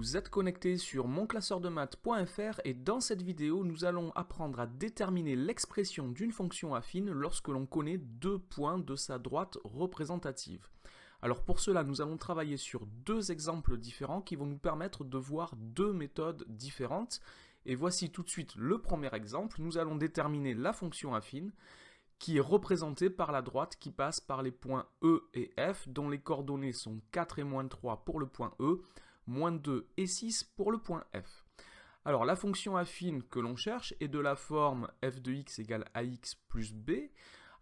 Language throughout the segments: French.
Vous êtes connecté sur monclasseurdemaths.fr et dans cette vidéo, nous allons apprendre à déterminer l'expression d'une fonction affine lorsque l'on connaît deux points de sa droite représentative. Alors pour cela, nous allons travailler sur deux exemples différents qui vont nous permettre de voir deux méthodes différentes. Et voici tout de suite le premier exemple. Nous allons déterminer la fonction affine qui est représentée par la droite qui passe par les points E et F, dont les coordonnées sont 4 et moins 3 pour le point E, moins 2 et 6 pour le point F. Alors la fonction affine que l'on cherche est de la forme f de x égale ax plus b.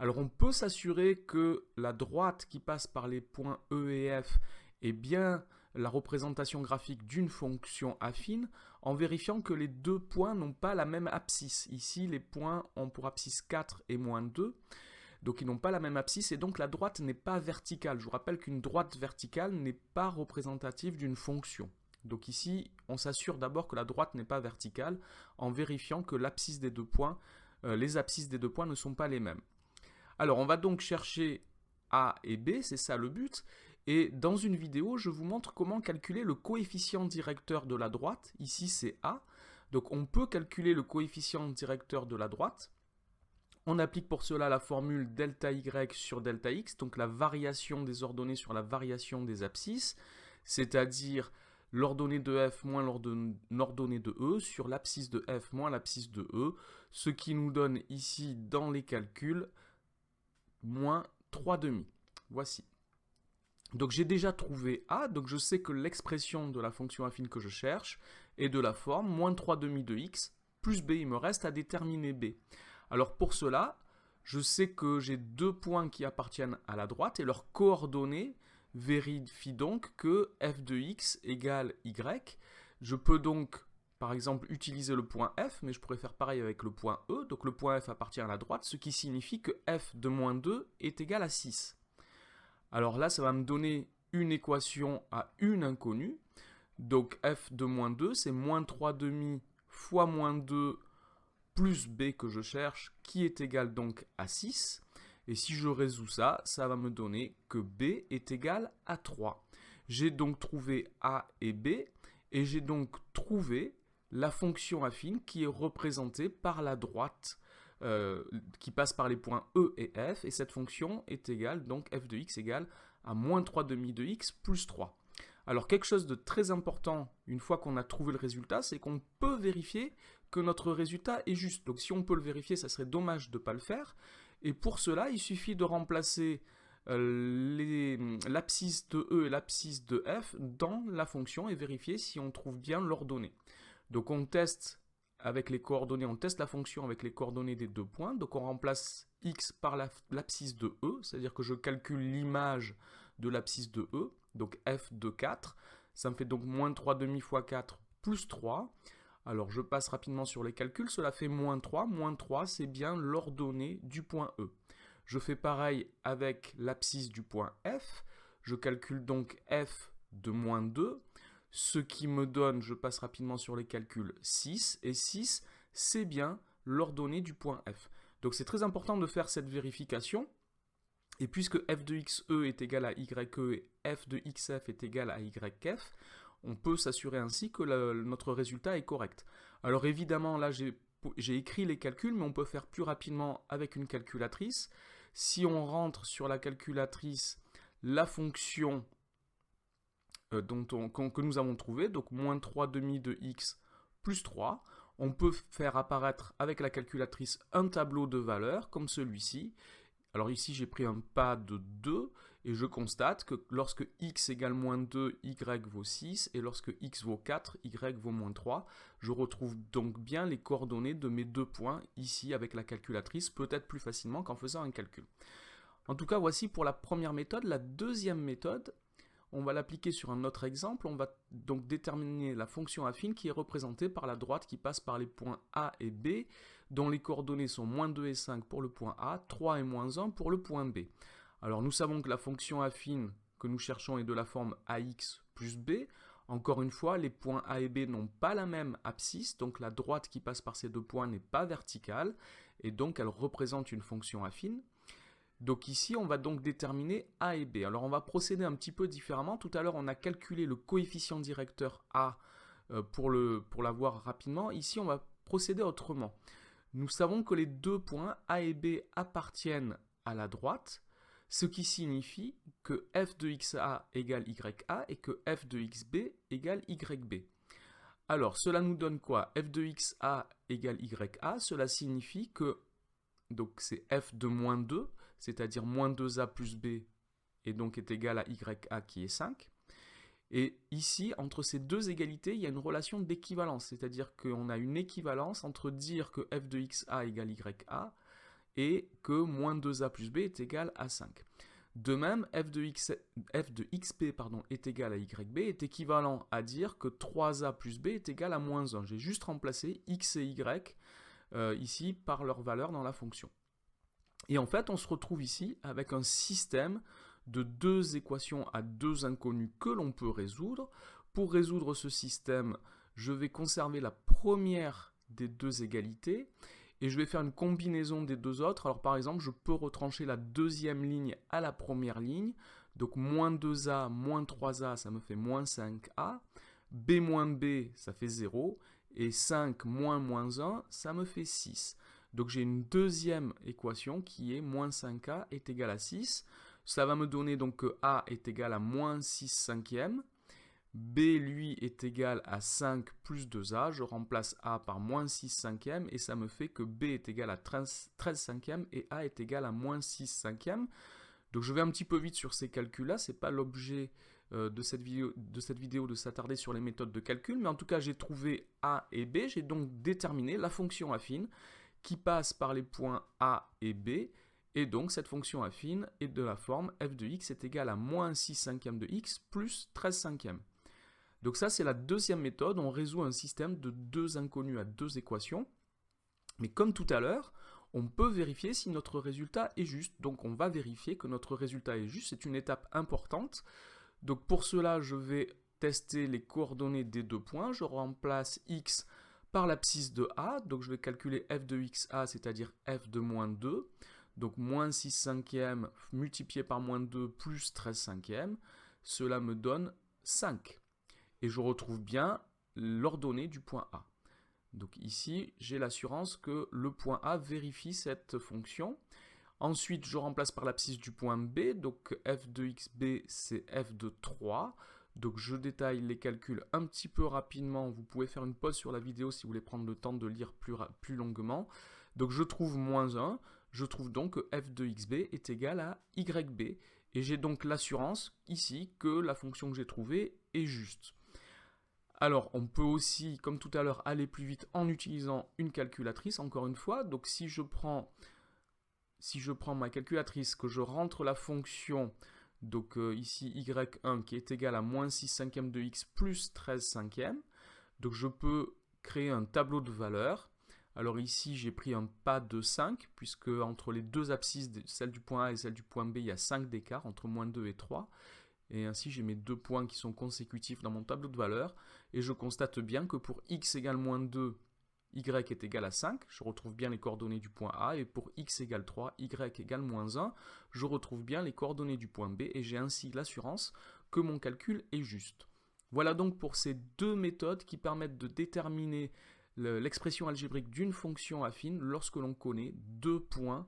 Alors on peut s'assurer que la droite qui passe par les points E et F est bien la représentation graphique d'une fonction affine en vérifiant que les deux points n'ont pas la même abscisse. Ici, les points ont pour abscisse 4 et moins 2, donc ils n'ont pas la même abscisse et donc la droite n'est pas verticale. Je vous rappelle qu'une droite verticale n'est pas représentative d'une fonction. Donc ici, on s'assure d'abord que la droite n'est pas verticale en vérifiant que l'abscisse des deux points, les abscisses des deux points ne sont pas les mêmes. Alors on va donc chercher A et B, c'est ça le but. Et dans une vidéo, je vous montre comment calculer le coefficient directeur de la droite. Ici, c'est A. Donc, on peut calculer le coefficient directeur de la droite. On applique pour cela la formule delta y sur delta x, donc la variation des ordonnées sur la variation des abscisses, c'est-à-dire l'ordonnée de f moins l'ordonnée de e sur l'abscisse de f moins l'abscisse de e, ce qui nous donne ici dans les calculs moins 3/2. Voici. Donc j'ai déjà trouvé A, donc je sais que l'expression de la fonction affine que je cherche est de la forme moins 3/2 de x plus b, il me reste à déterminer b. Alors pour cela, je sais que j'ai deux points qui appartiennent à la droite et leurs coordonnées vérifient donc que f de x égale y. Je peux donc par exemple utiliser le point f, mais je pourrais faire pareil avec le point e, donc le point f appartient à la droite, ce qui signifie que f de moins 2 est égal à 6. Alors là, ça va me donner une équation à une inconnue. Donc f de moins 2, c'est moins 3/2 fois moins 2 plus b que je cherche, qui est égal donc à 6. Et si je résous ça, ça va me donner que b est égal à 3. J'ai donc trouvé a et b, et j'ai donc trouvé la fonction affine qui est représentée par la droite qui passe par les points E et F, et cette fonction est égale, donc f de x égale à moins 3/2 de x plus 3. Alors quelque chose de très important, une fois qu'on a trouvé le résultat, c'est qu'on peut vérifier que notre résultat est juste. Donc si on peut le vérifier, ça serait dommage de ne pas le faire, et pour cela, il suffit de remplacer l'abscisse de E et l'abscisse de F dans la fonction et vérifier si on trouve bien l'ordonnée. Donc on teste avec les coordonnées, on teste la fonction avec les coordonnées des deux points, donc on remplace x par l'abscisse de E, c'est-à-dire que je calcule l'image de l'abscisse de E, donc f de 4, ça me fait donc moins 3/2 fois 4 plus 3, alors je passe rapidement sur les calculs, cela fait moins 3 c'est bien l'ordonnée du point E. Je fais pareil avec l'abscisse du point F, je calcule donc f de moins 2, ce qui me donne, je passe rapidement sur les calculs, 6, et 6, c'est bien l'ordonnée du point F. Donc c'est très important de faire cette vérification, et puisque f de xe est égal à ye et f de xf est égal à yf, on peut s'assurer ainsi que notre résultat est correct. Alors évidemment, là j'ai écrit les calculs, mais on peut faire plus rapidement avec une calculatrice. Si on rentre sur la calculatrice la fonction que nous avons trouvé, donc moins 3/2 de x plus 3, on peut faire apparaître avec la calculatrice un tableau de valeurs comme celui-ci. Alors ici j'ai pris un pas de 2 et je constate que lorsque x égale moins 2, y vaut 6 et lorsque x vaut 4, y vaut moins 3. Je retrouve donc bien les coordonnées de mes deux points ici avec la calculatrice, peut-être plus facilement qu'en faisant un calcul. En tout cas, voici pour la première méthode. La deuxième méthode, on va l'appliquer sur un autre exemple. On va donc déterminer la fonction affine qui est représentée par la droite qui passe par les points A et B, dont les coordonnées sont moins 2 et 5 pour le point A, 3 et moins 1 pour le point B. Alors nous savons que la fonction affine que nous cherchons est de la forme ax plus b. Encore une fois, les points A et B n'ont pas la même abscisse, donc la droite qui passe par ces deux points n'est pas verticale, et donc elle représente une fonction affine. Donc ici, on va donc déterminer A et B. Alors on va procéder un petit peu différemment. Tout à l'heure, on a calculé le coefficient directeur A pour l'avoir rapidement. Ici, on va procéder autrement. Nous savons que les deux points A et B appartiennent à la droite, ce qui signifie que f de xa égale ya et que f de xb égale yb. Alors, cela nous donne quoi? F de xa égale ya, cela signifie que, donc c'est f de moins 2, c'est-à-dire moins 2a plus b, et donc est égal à ya qui est 5. Et ici, entre ces deux égalités, il y a une relation d'équivalence, c'est-à-dire qu'on a une équivalence entre dire que f de xa égale ya et que moins 2a plus b est égal à 5. De même, f de xp est égal à yb est équivalent à dire que 3a plus b est égal à moins 1. J'ai juste remplacé x et y ici par leur valeur dans la fonction. Et en fait, on se retrouve ici avec un système de deux équations à deux inconnues que l'on peut résoudre. Pour résoudre ce système, je vais conserver la première des deux égalités et je vais faire une combinaison des deux autres. Alors par exemple, je peux retrancher la deuxième ligne à la première ligne. Donc moins 2a moins 3a, ça me fait moins 5a. b moins b, ça fait 0. Et 5 moins moins 1, ça me fait 6. Donc j'ai une deuxième équation qui est moins 5a est égal à 6. Ça va me donner donc que a est égal à moins 6 cinquièmes. B, lui, est égal à 5 plus 2a. Je remplace a par moins 6 cinquièmes et ça me fait que b est égal à 13 cinquièmes et a est égal à moins 6 cinquièmes. Donc je vais un petit peu vite sur ces calculs-là. Ce n'est pas l'objet de cette vidéo de s'attarder sur les méthodes de calcul. Mais en tout cas, j'ai trouvé a et b. J'ai donc déterminé la fonction affine qui passe par les points a et b. Et donc cette fonction affine est de la forme f de x est égal à moins 6 cinquièmes de x plus 13 cinquièmes. Donc ça c'est la deuxième méthode, on résout un système de deux inconnus à deux équations. Mais comme tout à l'heure, on peut vérifier si notre résultat est juste. Donc on va vérifier que notre résultat est juste, c'est une étape importante. Donc pour cela, je vais tester les coordonnées des deux points. Je remplace x par l'abscisse de a, donc je vais calculer f de xa, c'est-à-dire f de moins 2. Donc moins 6 cinquièmes multiplié par moins 2 plus 13 cinquièmes, cela me donne 5. Et je retrouve bien l'ordonnée du point A. Donc ici, j'ai l'assurance que le point A vérifie cette fonction. Ensuite, je remplace par l'abscisse du point B, donc f de xb, c'est f de 3. Donc je détaille les calculs un petit peu rapidement. Vous pouvez faire une pause sur la vidéo si vous voulez prendre le temps de lire plus longuement. Donc je trouve moins 1. Je trouve donc que f de xb est égal à yb. Et j'ai donc l'assurance ici que la fonction que j'ai trouvée est juste. Alors, on peut aussi, comme tout à l'heure, aller plus vite en utilisant une calculatrice, encore une fois. Donc si je prends ma calculatrice, que je rentre la fonction, donc ici y1 qui est égal à moins 6 cinquièmes de x plus 13 cinquièmes, donc je peux créer un tableau de valeurs. Alors ici, j'ai pris un pas de 5, puisque entre les deux abscisses, celle du point A et celle du point B, il y a 5 d'écart, entre moins 2 et 3. Et ainsi, j'ai mes deux points qui sont consécutifs dans mon tableau de valeurs. Et je constate bien que pour x égale moins 2, y est égal à 5. Je retrouve bien les coordonnées du point A. Et pour x égale 3, y égale moins 1. Je retrouve bien les coordonnées du point B. Et j'ai ainsi l'assurance que mon calcul est juste. Voilà donc pour ces deux méthodes qui permettent de déterminer l'expression algébrique d'une fonction affine lorsque l'on connaît deux points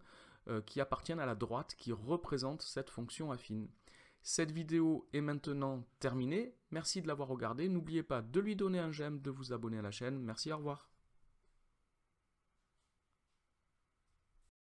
qui appartiennent à la droite qui représentent cette fonction affine. Cette vidéo est maintenant terminée. Merci de l'avoir regardée. N'oubliez pas de lui donner un j'aime, de vous abonner à la chaîne. Merci, au revoir.